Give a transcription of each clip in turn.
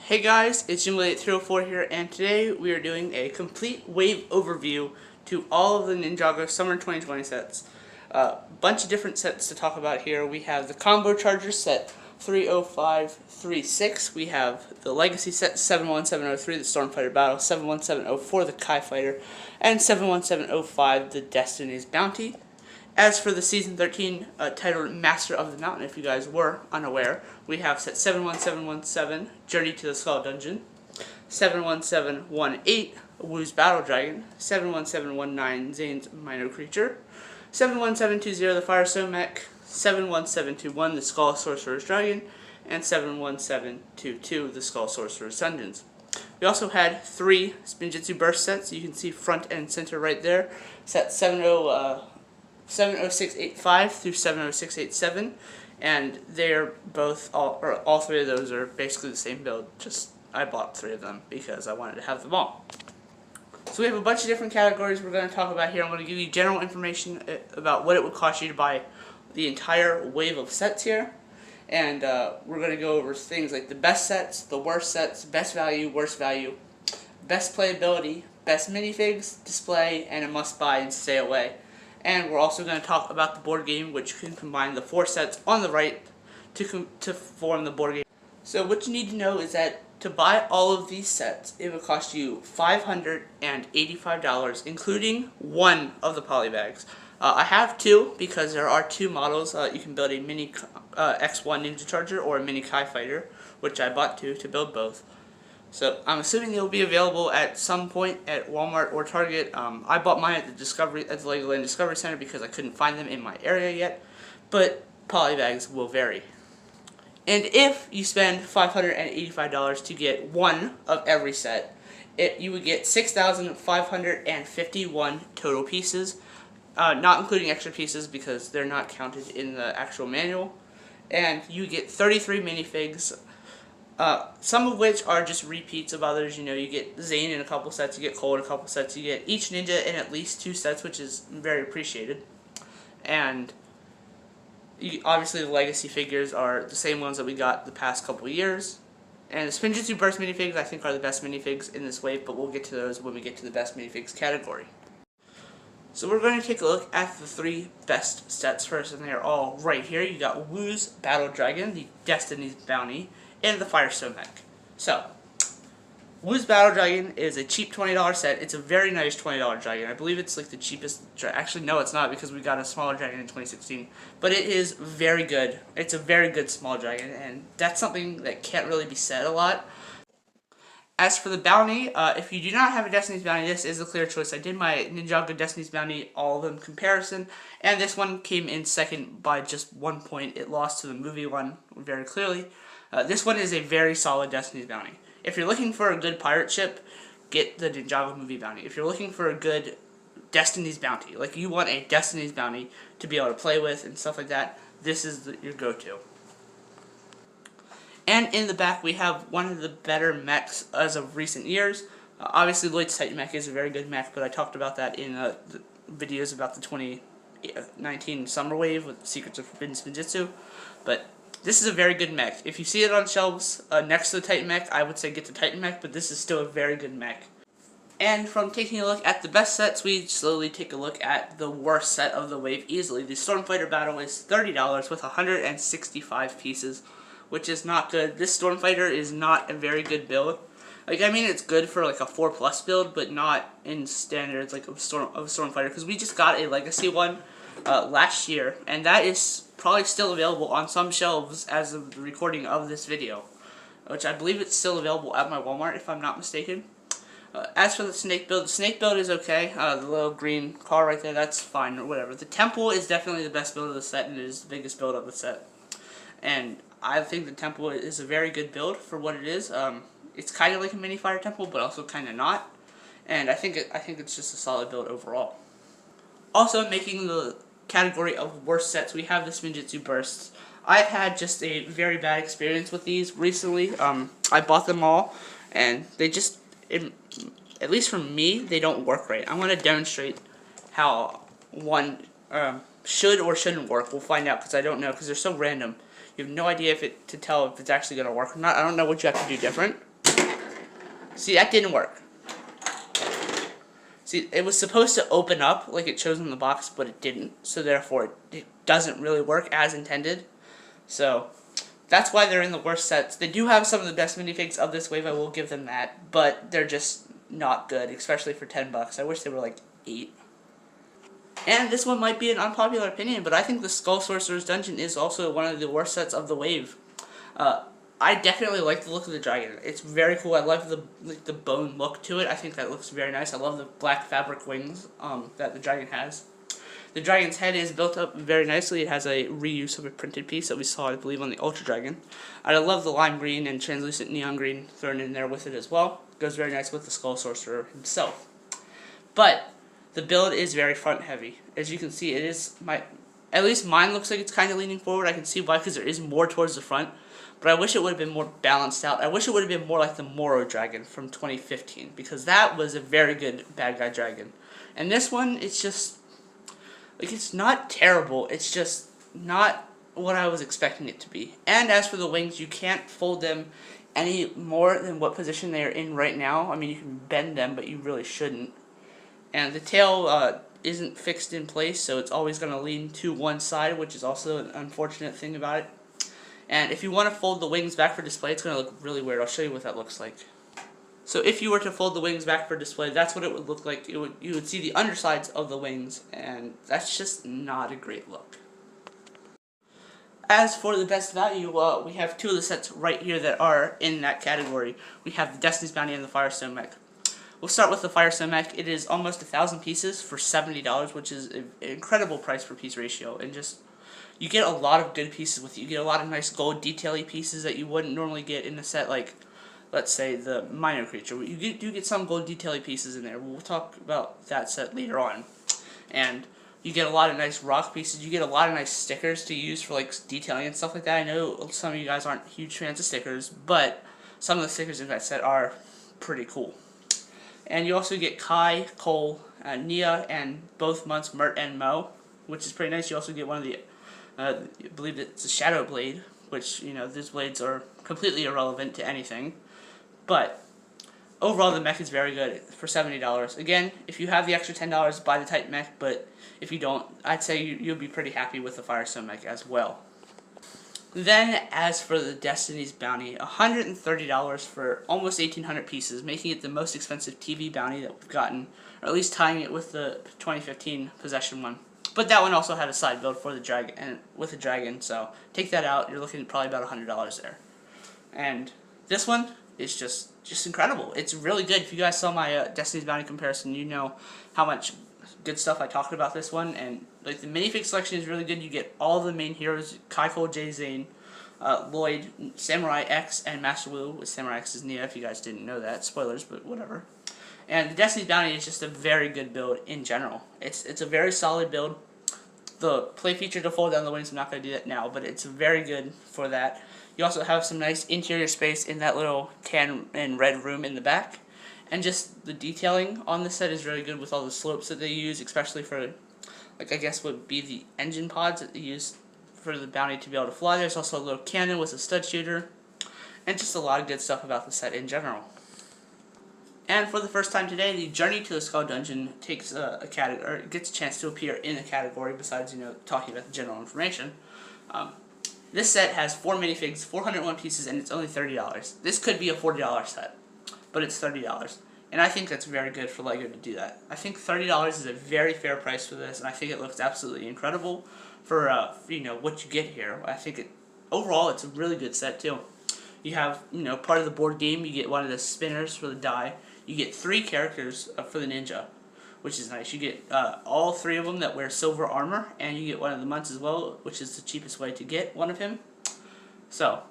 Hey guys, it's djinnblade 304 here, and today we are doing a complete wave overview to all of the Ninjago Summer 2020 sets. Bunch of different sets to talk about here. We have the Combo Charger set 30536. We have the Legacy set 71703, the Stormfighter Battle, 71704, the Kai Fighter, and 71705, the Destiny's Bounty. As for the Season 13 titled Master of the Mountain, if you guys were unaware, we have set 71717, Journey to the Skull Dungeon, 71718, Wu's Battle Dragon, 71719, Zane's Minor Creature, 71720, the Firestone Mech, 71721, the Skull Sorcerer's Dragon, and 71722, the Skull Sorcerer's Dungeons. We also had 3 Spinjitzu Burst sets. You can see front and center right there. Set 70685 through 70687, and they're both all 3 of those are basically the same build. Just I bought 3 of them because I wanted to have them all. So we have a bunch of different categories we're going to talk about here. I'm going to give you general information about what it would cost you to buy the entire wave of sets here, and we're going to go over things like the best sets, the worst sets, best value, worst value, best playability, best minifigs, display, and a must buy and stay away. And we're also going to talk about the board game, which can combine the 4 sets on the right to form the board game. So what you need to know is that to buy all of these sets, it would cost you $585, including 1 of the polybags. I have 2 because there are 2 models. You can build a mini X1 Ninja Charger or a mini Kai Fighter, which I bought 2 to build both. So I'm assuming they will be available at some point at Walmart or Target. I bought mine at the Legoland Discovery Center because I couldn't find them in my area yet, but polybags will vary. And if you spend $585 to get 1 of every set, you would get 6,551 total pieces, not including extra pieces because they're not counted in the actual manual. And you get 33 minifigs. Some of which are just repeats of others. You know, you get Zane in a couple sets, you get Cole in a couple sets, you get each ninja in at least 2 sets, which is very appreciated. And obviously the legacy figures are the same ones that we got the past couple years. And the Spinjitzu Burst minifigs I think are the best minifigs in this wave, but we'll get to those when we get to the best minifigs category. So we're going to take a look at the 3 best sets first, and they're all right here. You got Wu's Battle Dragon, the Destiny's Bounty, and the Firestone Mech. So, Wu's Battle Dragon is a cheap $20 set. It's a very nice $20 dragon. I believe it's like the cheapest actually, no, it's not, because we got a smaller dragon in 2016. But it is very good. It's a very good small dragon, and that's something that can't really be said a lot. As for the bounty, if you do not have a Destiny's Bounty, this is a clear choice. I did my Ninjago Destiny's Bounty all of them comparison, and this one came in second by just 1 point. It lost to the movie one very clearly. This one is a very solid Destiny's Bounty. If you're looking for a good pirate ship, get the Ninjago movie bounty. If you're looking for a good Destiny's Bounty, like you want a Destiny's Bounty to be able to play with and stuff like that, this is your go-to. And in the back, we have one of the better mechs as of recent years. Obviously, Lloyd's Titan mech is a very good mech, but I talked about that in the videos about the 2019 Summer Wave with Secrets of Forbidden Spinjitzu. But this is a very good mech. If you see it on shelves next to the Titan mech, I would say get the Titan mech, but this is still a very good mech. And from taking a look at the best sets, we slowly take a look at the worst set of the wave easily. The Stormfighter Battle is $30 with 165 pieces, which is not good. This Stormfighter is not a very good build. Like, I mean, it's good for like a 4+ build, but not in standards like of Stormfighter, because we just got a Legacy one last year, and that is probably still available on some shelves as of the recording of this video, which I believe it's still available at my Walmart if I'm not mistaken. As for the snake build is okay. The little green car right there, that's fine or whatever. The temple is definitely the best build of the set, and it is the biggest build of the set. And I think the temple is a very good build for what it is. It's kind of like a mini fire temple, but also kind of not. And I think it's just a solid build overall. Also, making the category of worst sets, we have the Spinjitzu Bursts. I've had just a very bad experience with these recently. I bought them all, and they just, at least for me, they don't work right. I'm going to demonstrate how one should or shouldn't work. We'll find out, because I don't know, because they're so random. You have no idea to tell if it's actually going to work or not. I don't know what you have to do different. See, that didn't work. See, it was supposed to open up like it shows in the box, but it didn't. So therefore, it doesn't really work as intended. So that's why they're in the worst sets. They do have some of the best minifigs of this wave, I will give them that, but they're just not good, especially for $10. I wish they were like $8. And this one might be an unpopular opinion, but I think the Skull Sorcerer's Dungeon is also one of the worst sets of the wave. I definitely like the look of the dragon. It's very cool. I love the bone look to it. I think that looks very nice. I love the black fabric wings that the dragon has. The dragon's head is built up very nicely. It has a reuse of a printed piece that we saw, I believe, on the Ultra Dragon. I love the lime green and translucent neon green thrown in there with it as well. It goes very nice with the Skull Sorcerer himself. But the build is very front heavy. As you can see, it is at least mine looks like it's kind of leaning forward. I can see why, because there is more towards the front. But I wish it would have been more balanced out. I wish it would have been more like the Moro Dragon from 2015, because that was a very good bad guy dragon. And this one, it's just, like, it's not terrible. It's just not what I was expecting it to be. And as for the wings, you can't fold them any more than what position they are in right now. I mean, you can bend them, but you really shouldn't. And the tail isn't fixed in place, so it's always going to lean to one side, which is also an unfortunate thing about it. And if you want to fold the wings back for display, it's going to look really weird. I'll show you what that looks like. So if you were to fold the wings back for display, that's what it would look like. You would see the undersides of the wings, and that's just not a great look. As for the best value, we have two of the sets right here that are in that category. We have the Destiny's Bounty and the Firestone Mech. We'll start with the Firestone Mech. It is almost 1,000 pieces for $70, which is an incredible price per piece ratio, and just you get a lot of good pieces with it. You get a lot of nice gold detail-y pieces that you wouldn't normally get in a set like, let's say, the Minor Creature. You do get some gold detail-y pieces in there. We'll talk about that set later on. And you get a lot of nice rock pieces. You get a lot of nice stickers to use for like detailing and stuff like that. I know some of you guys aren't huge fans of stickers, but some of the stickers in that set are pretty cool. And you also get Kai, Cole, Nia, and both months Mert and Mo, which is pretty nice. You also get one of the I believe it's a Shadow Blade, which, you know, these blades are completely irrelevant to anything. But overall, the mech is very good for $70. Again, if you have the extra $10, buy the Titan mech, but if you don't, I'd say you'll be pretty happy with the Firestone mech as well. Then, as for the Destiny's Bounty, $130 for almost 1,800 pieces, making it the most expensive TV bounty that we've gotten, or at least tying it with the 2015 Possession one. But that one also had a side build for the dragon, and with a dragon, so take that out, you're looking at probably about $100 there. And this one is just incredible. It's really good. If you guys saw my Destiny's Bounty comparison, you know how much good stuff I talked about this one. And like the minifig selection is really good. You get all the main heroes: Kai, Cole, Jay, Zane, Lloyd, Samurai X, and Master Wu. With Samurai X is Nia, if you guys didn't know that. Spoilers, but whatever. And the Destiny's Bounty is just a very good build in general. It's a very solid build. The play feature to fold down the wings, I'm not going to do that now, but it's very good for that. You also have some nice interior space in that little tan and red room in the back. And just the detailing on the set is really good with all the slopes that they use, especially for, like, I guess would be the engine pods that they use for the bounty to be able to fly. There's also a little cannon with a stud shooter. And just a lot of good stuff about the set in general. And for the first time today, the Journey to the Skull Dungeon takes a category, gets a chance to appear in a category besides, you know, talking about the general information. This set has 4 minifigs, 401 pieces, and it's only $30. This could be a $40 set, but it's $30. And I think that's very good for LEGO to do that. I think $30 is a very fair price for this, and I think it looks absolutely incredible for you know, what you get here. I think overall it's a really good set too. You have, you know, part of the board game, you get one of the spinners for the die. You get 3 characters for the ninja, which is nice. You get all 3 of them that wear silver armor, and you get one of the months as well, which is the cheapest way to get one of him. So,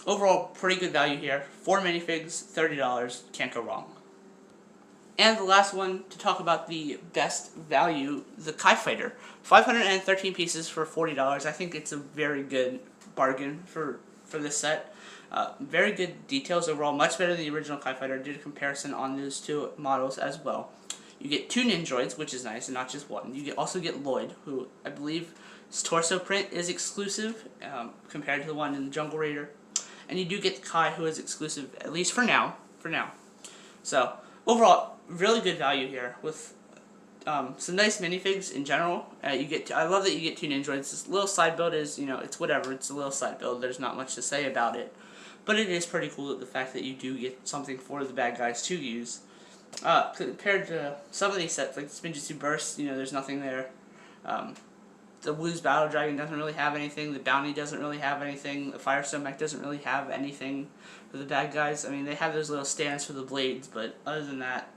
overall, pretty good value here. 4 minifigs, $30, can't go wrong. And the last one to talk about the best value, the Kai Fighter. 513 pieces for $40. I think it's a very good bargain for this set. Very good details overall, much better than the original Kai Fighter. I did a comparison on those 2 models as well. You get 2 Ninjoids, which is nice, and not just one. You also get Lloyd, who I believe His torso print is exclusive compared to the one in the Jungle Raider. And you do get the Kai, who is exclusive, at least for now. So, overall, really good value here with some nice minifigs in general. I love that you get 2 Ninjroids. This little side build is, it's whatever. It's a little side build. There's not much to say about it. But it is pretty cool, the fact that you do get something for the bad guys to use. Compared to some of these sets, like the Spinjitzu Burst, there's nothing there. The Blues Battle Dragon doesn't really have anything. The Bounty doesn't really have anything. The Firestone Mech doesn't really have anything for the bad guys. I mean, they have those little stands for the blades, but other than that,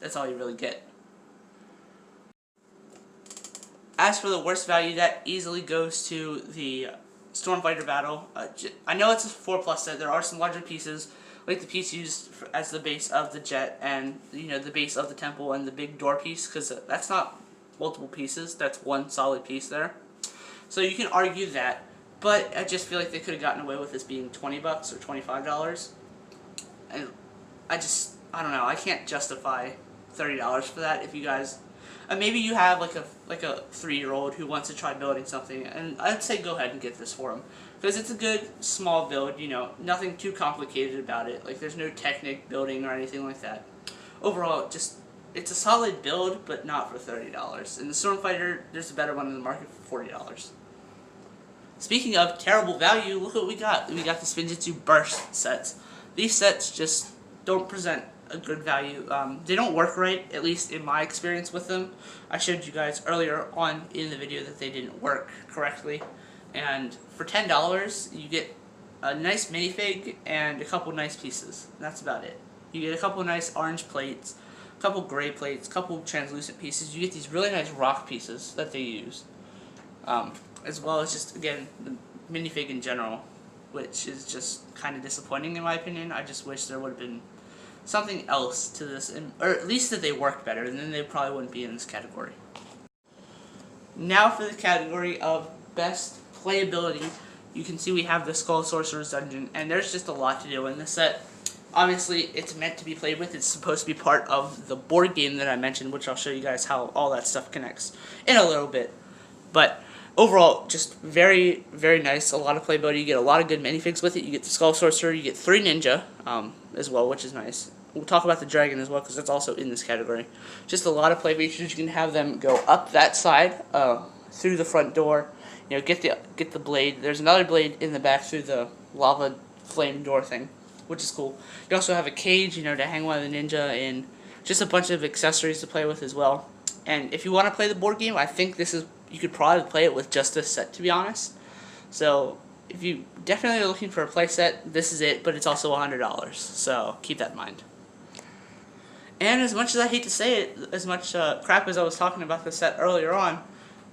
that's all you really get. As for the worst value, that easily goes to the Stormfighter Battle. I know it's a 4+ set. There are some larger pieces, like the piece used as the base of the jet, and the base of the temple, and the big door piece, because that's not multiple pieces. That's one solid piece there. So you can argue that, but I just feel like they could have gotten away with this being $20 or $25. And I don't know. I can't justify $30 for that. If you guys, maybe you have like a 3-year-old who wants to try building something, and I'd say go ahead and get this for him, because it's a good small build. Nothing too complicated about it. Like, there's no Technic building or anything like that. Overall, it's a solid build, but not for $30. And the Stormfighter, there's a better one in the market for $40. Speaking of terrible value, look what we got. We got the Spinjitzu Burst sets. These sets just don't present a good value. They don't work right, at least in my experience with them. I showed you guys earlier on in the video that they didn't work correctly. And for $10, you get a nice minifig and a couple nice pieces. That's about it. You get a couple nice orange plates, a couple gray plates, a couple translucent pieces. You get these really nice rock pieces that they use. As well as just, again, the minifig in general, which is just kind of disappointing in my opinion. I just wish there would have been something else to this, or at least that they worked better, and then they probably wouldn't be in this category. Now for the category of best playability, you can see we have the Skull Sorcerer's Dungeon, and there's just a lot to do in this set. Obviously, it's meant to be played with. It's supposed to be part of the board game that I mentioned, which I'll show you guys how all that stuff connects in a little bit. But overall, just very, very nice. A lot of playability. You get a lot of good minifigs with it. You get the Skull Sorcerer. You get 3 Ninja as well, which is nice. We'll talk about the Dragon as well, because that's also in this category. Just a lot of play features. You can have them go up that side through the front door. Get the blade. There's another blade in the back through the lava flame door thing, which is cool. You also have a cage, to hang one of the ninja, and just a bunch of accessories to play with as well. And if you want to play the board game, I think you could probably play it with just this set, to be honest. So if you definitely are looking for a play set, this is it, but it's also $100. So keep that in mind. And as much as I hate to say it, as much crap as I was talking about this set earlier on,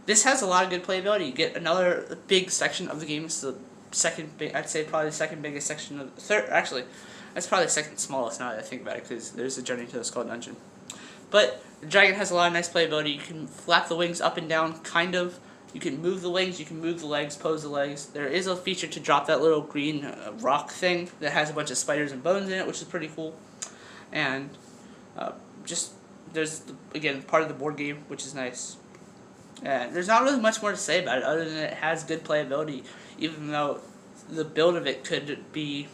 this has a lot of good playability. You get another big section of the game. It's the second I'd say probably the second biggest section of the third. Actually, that's probably the second smallest now that I think about it, because there's a Journey to the Skull Dungeon. But the Dragon has a lot of nice playability. You can flap the wings up and down, kind of. You can move the wings, you can move the legs, pose the legs. There is a feature to drop that little green rock thing that has a bunch of spiders and bones in it, which is pretty cool. And there's, again, part of the board game, which is nice. There's not really much more to say about it, other than it has good playability, even though the build of it could be,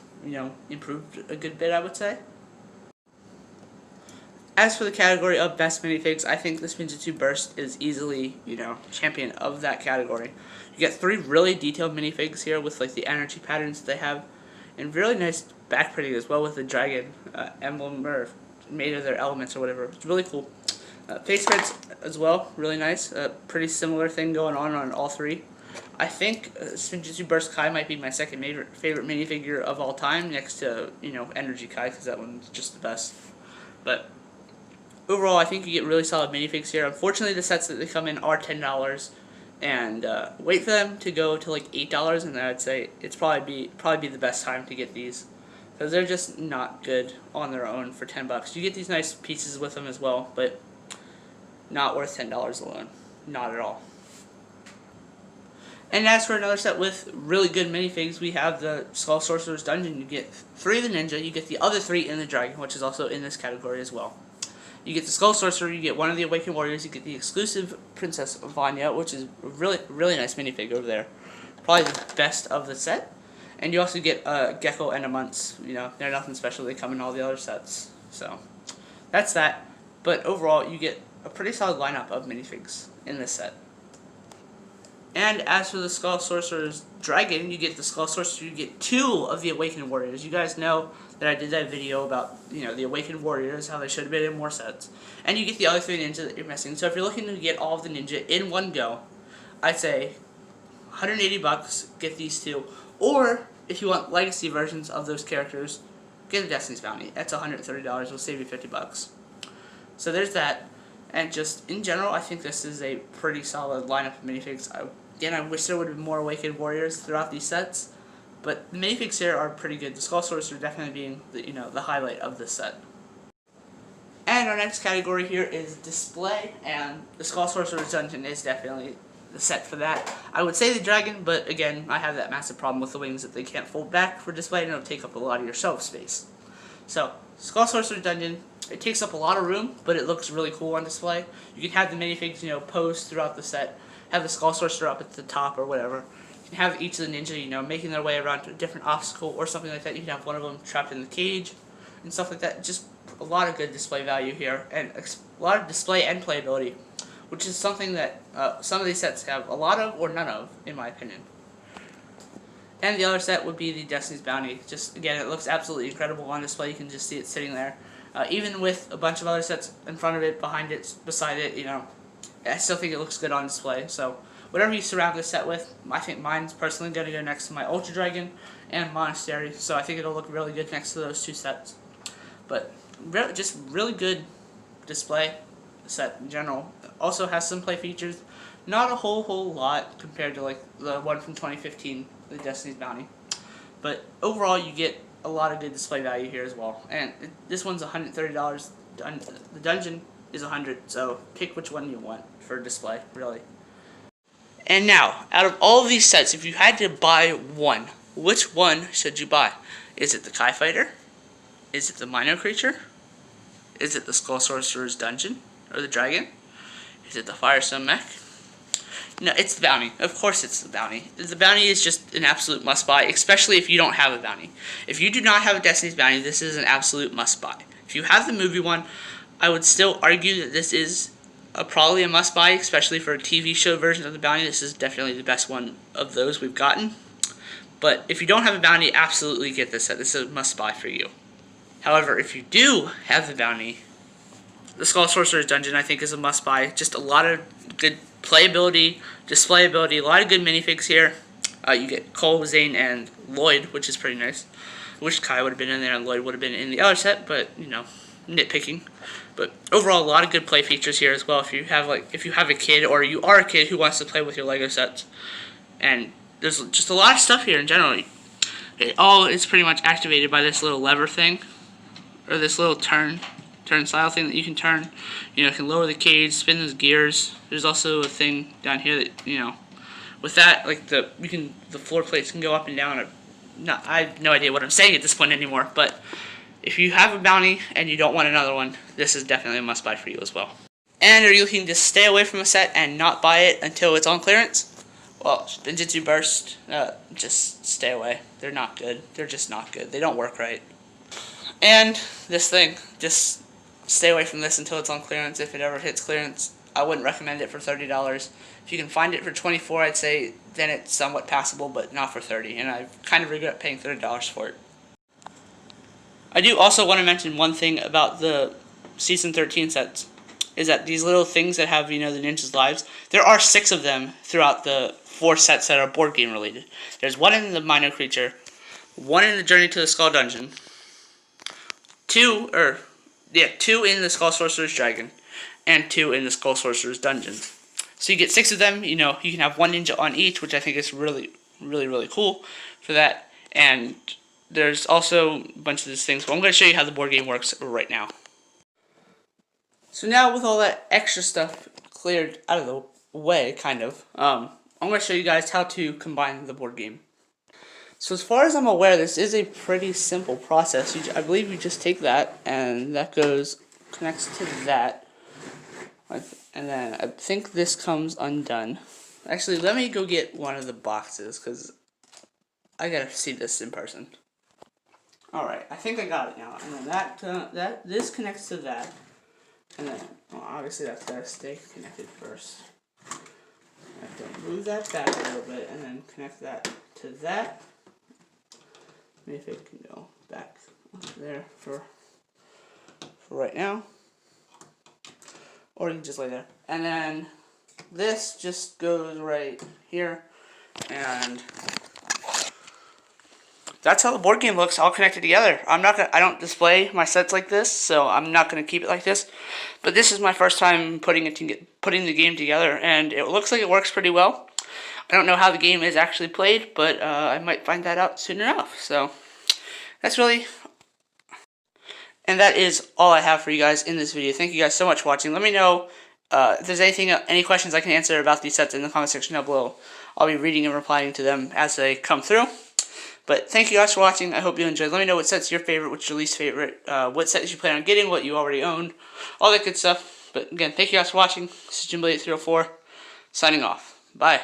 improved a good bit, I would say. As for the category of best minifigs, I think the Spinjitzu Burst is easily, champion of that category. You get 3 really detailed minifigs here with the energy patterns that they have, and really nice back printing as well with the dragon emblem, or made of their elements or whatever. It's really cool. Face prints as well, really nice. Pretty similar thing going on all 3. I think Spinjitzu Burst Kai might be my second favorite minifigure of all time, next to, Energy Kai, because that one's just the best. But overall, I think you get really solid minifigs here. Unfortunately, the sets that they come in are $10, and wait for them to go to $8, and then I'd say it's probably be the best time to get these, because they're just not good on their own for $10. You get these nice pieces with them as well, but not worth $10 alone. Not at all. And as for another set with really good minifigs, we have the Skull Sorcerer's Dungeon. You get 3 of the Ninja, you get the other 3 in the Dragon, which is also in this category as well. You get the Skull Sorcerer, you get one of the Awakened Warriors, you get the exclusive Princess Vanya, which is a really nice minifig over there. Probably the best of the set. And you also get a Gecko and a Muntz. You know, they're nothing special, they come in all the other sets. So, that's that. But overall, you get a pretty solid lineup of minifigs in this set. And as for the Skull Sorcerer's Dragon, you get the Skull Sorcerer, you get 2 of the Awakened Warriors. You guys know that I did that video about, you know, the Awakened Warriors, how they should have been in more sets. And you get the other 3 ninja that you're missing. So if you're looking to get all of the ninja in one go, I'd say $180, get these 2. Or, if you want legacy versions of those characters, get the Destiny's Bounty. That's $130, it'll save you $50. So there's that. And just, in general, I think this is a pretty solid lineup of minifigs. Again, I wish there would have been more Awakened Warriors throughout these sets, but the minifigs here are pretty good. The Skull Sorcerer definitely being the highlight of this set. And our next category here is display, and the Skull Sorcerer's Dungeon is definitely the set for that. I would say the Dragon, but again, I have that massive problem with the wings that they can't fold back for display, and it'll take up a lot of your shelf space. So, Skull Sorcerer's Dungeon, it takes up a lot of room, but it looks really cool on display. You can have the minifigs, posed throughout the set. Have the Skull Sorcerer up at the top or whatever. You can have each of the ninja, making their way around to a different obstacle or something like that. You can have one of them trapped in the cage and stuff like that. Just a lot of good display value here, and a lot of display and playability, which is something that some of these sets have a lot of or none of, in my opinion. And the other set would be the Destiny's Bounty. Just, again, it looks absolutely incredible on display. You can just see it sitting there. Even with a bunch of other sets in front of it, behind it, beside it, I still think it looks good on display. So, whatever you surround this set with, I think mine's personally going to go next to my Ultra Dragon and Monastery. So, I think it'll look really good next to those 2 sets. But, just really good display set in general. Also has some play features. Not a whole lot compared to, like, the one from 2015, the Destiny's Bounty. But, overall, you get a lot of good display value here as well. And this one's $130. The dungeon is $100, so pick which one you want for display, really. And now, out of all of these sets, if you had to buy one, which one should you buy? Is it the Kai Fighter? Is it the Minor Creature? Is it the Skull Sorcerer's Dungeon? Or the Dragon? Is it the Firestone Mech? No, it's the Bounty. Of course it's the Bounty. The Bounty is just an absolute must-buy, especially if you don't have a Bounty. If you do not have a Destiny's Bounty, this is an absolute must-buy. If you have the movie one, I would still argue that this is probably a must-buy, especially for a TV show version of the Bounty. This is definitely the best one of those we've gotten. But if you don't have a Bounty, absolutely get this set. This is a must-buy for you. However, if you do have the Bounty, the Skull Sorcerer's Dungeon, I think, is a must-buy. Just a lot of good playability, displayability, a lot of good minifigs here. You get Cole, Zane, and Lloyd, which is pretty nice. I wish Kai would have been in there and Lloyd would have been in the other set, but, nitpicking. But overall, a lot of good play features here as well. If you have a kid, or you are a kid who wants to play with your Lego sets, and there's just a lot of stuff here in general. It all is pretty much activated by this little lever thing, or this little turn style thing that you can turn. It can lower the cage, spin those gears. There's also a thing down here that with that, like the floor plates can go up and down. I have no idea what I'm saying at this point anymore, but if you have a Bounty and you don't want another one, this is definitely a must-buy for you as well. And are you looking to stay away from a set and not buy it until it's on clearance? Well, Ninjago Burst, just stay away. They're not good. They're just not good. They don't work right. And this thing, just stay away from this until it's on clearance. If it ever hits clearance, I wouldn't recommend it for $30. If you can find it for $24, I'd say then it's somewhat passable, but not for $30. And I kind of regret paying $30 for it. I do also want to mention one thing about the Season 13 sets, is that these little things that have, the ninjas' lives, there are 6 of them throughout the 4 sets that are board game related. There's 1 in the Minor Creature, 1 in the Journey to the Skull Dungeon, 2 in the Skull Sorcerer's Dragon, and 2 in the Skull Sorcerer's Dungeon. So you get 6 of them. You can have 1 ninja on each, which I think is really, really, really cool for that. And there's also a bunch of these things, but I'm going to show you how the board game works right now. So now, with all that extra stuff cleared out of the way, kind of, I'm going to show you guys how to combine the board game. So as far as I'm aware, this is a pretty simple process. I believe you just take that, and that goes connects to that. And then I think this comes undone. Actually, let me go get one of the boxes, because I gotta see this in person. Alright, I think I got it now. And then this connects to that. And then, well, obviously that's gotta stay connected first. I have to move that back a little bit, and then connect that to that. Maybe if it can go back up there for right now. Or you can just lay there. And then this just goes right here. And that's how the board game looks, all connected together. I don't display my sets like this, so I'm not gonna keep it like this. But this is my first time putting the game together, and it looks like it works pretty well. I don't know how the game is actually played, but I might find that out soon enough. So that's really, and that is all I have for you guys in this video. Thank you guys so much for watching. Let me know if there's any questions I can answer about these sets in the comment section down below. I'll be reading and replying to them as they come through. But thank you guys for watching. I hope you enjoyed. Let me know what set's your favorite, what's your least favorite, what sets you plan on getting, what you already own, all that good stuff. But again, thank you guys for watching. This is djinnblade 304, signing off. Bye.